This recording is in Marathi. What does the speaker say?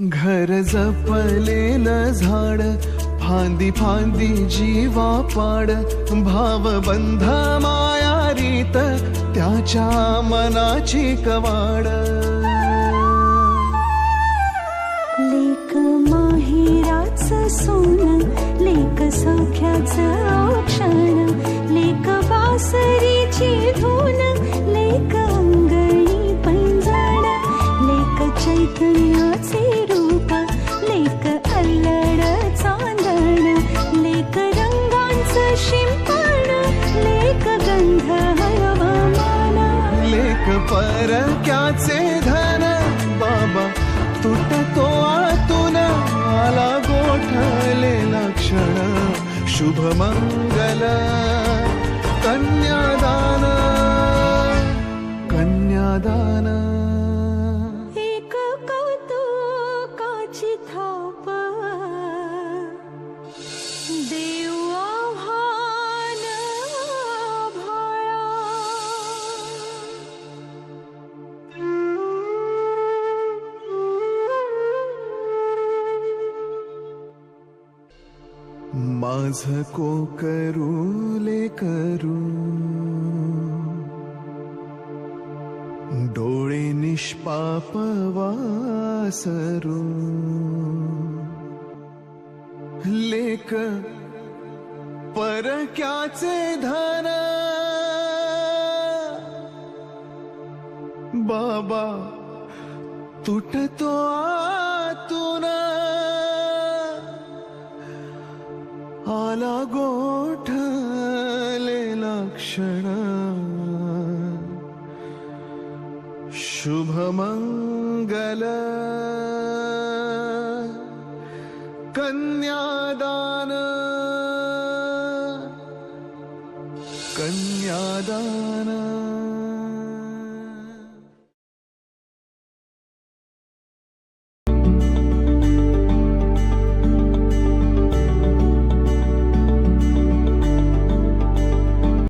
घर जपलेलं झाड, फांदी फांदी जीवा पाड, भावबंध माया रीत त्याच्या मनाची कवाड. लेक माहेराचं सोनं, लेक सौख्याचं औक्षण, लेक बासरीची धून, लेक अंगणी पैंजण, लेक चैतन्याचे रूप, लेक अल्लड चांदण, लेक रंगांचं शिंपण, लेक गंध हवामान, लेक परक्याचे धन, बाबा तुटतो आतून, आला गोठलेला क्षण, शुभमंगल कन्यादान, कन्यादान. एक कौतुकाची थाप, देव आव्हान आभाळा. माझ कोकरू लेकरू, डोळे निष्पाप वासरू, लेक परक्याचे धन, बाबा तुटतो आतून, आला गोठलेला क्षण, शुभमंगल कन्यादान, कन्यादान.